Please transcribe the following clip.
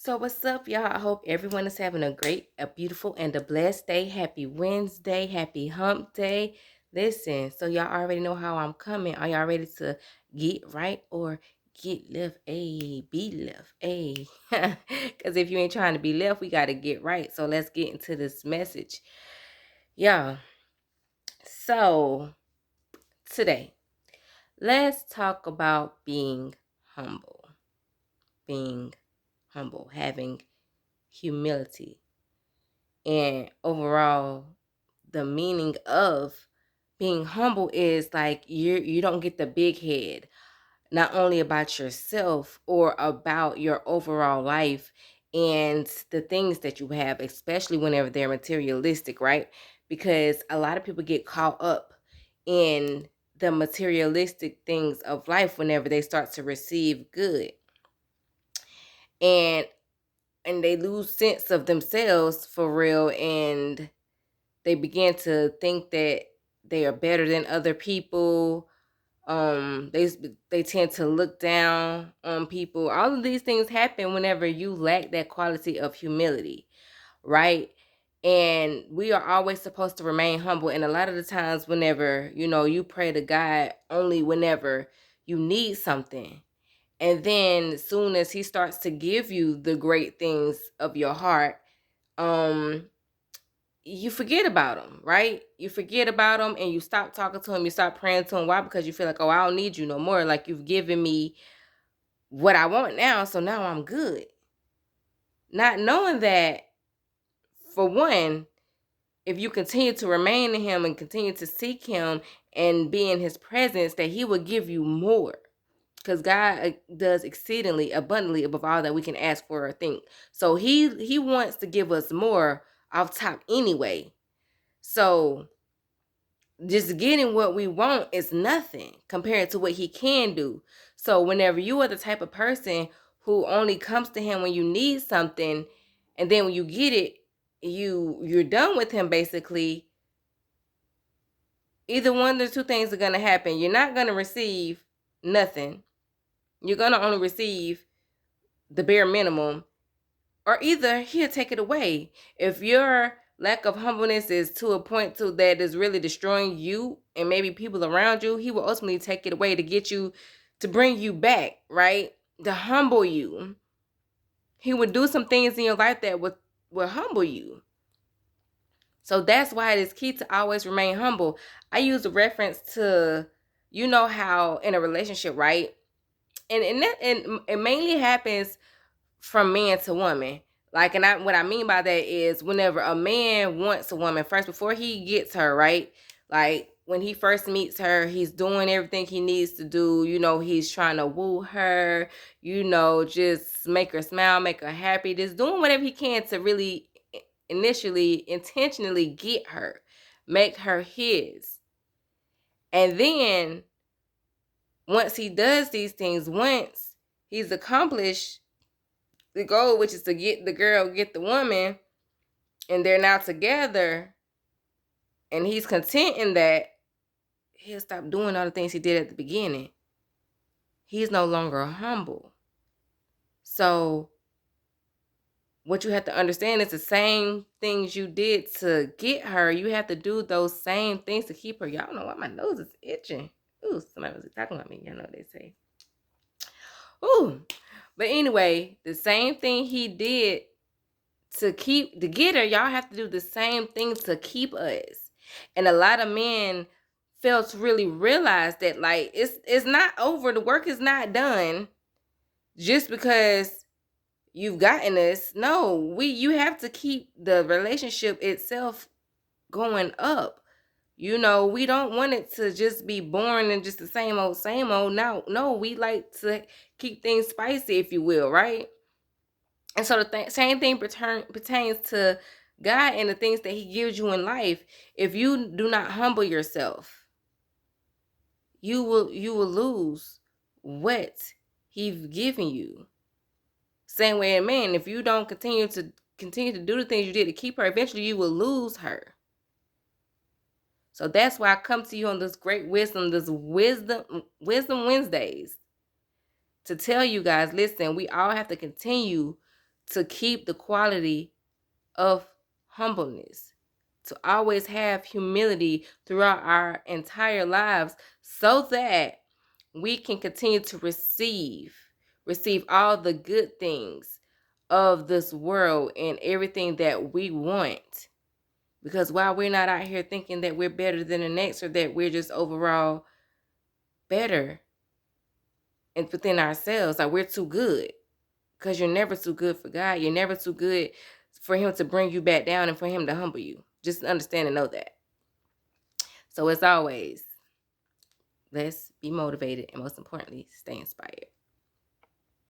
So what's up, y'all? I hope everyone is having a beautiful, and a blessed day. Happy Wednesday, happy hump day. Listen, so y'all already know how I'm coming. Are y'all ready to get right or get left? Be left. Because if you ain't trying to be left, we got to get right. So let's get into this message. Y'all, so today, let's talk about being humble. Being humble, having humility. And overall, the meaning of being humble is like you don't get the big head, not only about yourself or about your overall life and the things that you have, especially whenever they're materialistic, right? Because a lot of people get caught up in the materialistic things of life whenever they start to receive good. And they lose sense of themselves for real, and they begin to think that they are better than other people. They tend to look down on people. All of these things happen whenever you lack that quality of humility, right? And we are always supposed to remain humble. And a lot of the times, whenever you pray to God only whenever you need something. And then soon as he starts to give you the great things of your heart, um you forget about him, right? You forget about him and you stop talking to him, you stop praying to him. Why? Because you feel like, oh, I don't need you no more. Like, you've given me what I want now, so now I'm good. Not knowing that, for one, if you continue to remain in him and continue to seek him and be in his presence, that he will give you more. Because God does exceedingly abundantly above all that we can ask for or think. So he wants to give us more off top anyway. So just getting what we want is nothing compared to what he can do. So whenever you are the type of person who only comes to him when you need something, and then when you get it, you're done with him basically, either one of the two things are going to happen. You're not going to receive nothing. You're going to only receive the bare minimum, or either he'll take it away. If your lack of humbleness is to a point to that is really destroying you and maybe people around you, he will ultimately take it away to get you, to bring you back, right? To humble you. He would do some things in your life that would humble you. So that's why it is key to always remain humble. I use a reference to, how in a relationship, right? And it mainly happens from man to woman. Like, and what I mean by that is whenever a man wants a woman first, before he gets her, right? Like, when he first meets her, he's doing everything he needs to do. He's trying to woo her, just make her smile, make her happy, just doing whatever he can to really initially, intentionally get her, make her his. And then once he does these things, once he's accomplished the goal, which is to get the girl, get the woman, and they're now together, and he's content in that, he'll stop doing all the things he did at the beginning. He's no longer humble. So what you have to understand is the same things you did to get her, you have to do those same things to keep her. Y'all know why my nose is itching. Ooh, somebody was talking about me. Y'all know what they say. Ooh. But anyway, the same thing he did to get her, y'all have to do the same thing to keep us. And a lot of men fail to really realize that, like, it's not over. The work is not done just because you've gotten this. No, you have to keep the relationship itself going up. We don't want it to just be boring and just the same old, same old. No, we like to keep things spicy, if you will, right? And so the same thing pertains to God and the things that he gives you in life. If you do not humble yourself, you will lose what he's given you. Same way in man, if you don't continue to do the things you did to keep her, eventually you will lose her. So that's why I come to you on this great wisdom, wisdom Wednesdays, to tell you guys, listen, we all have to continue to keep the quality of humbleness, to always have humility throughout our entire lives, so that we can continue to receive all the good things of this world and everything that we want. Because while we're not out here thinking that we're better than the next, or that we're just overall better and within ourselves, like we're too good, because you're never too good for God. You're never too good for him to bring you back down and for him to humble you. Just understand and know that. So as always, let's be motivated, and most importantly, stay inspired.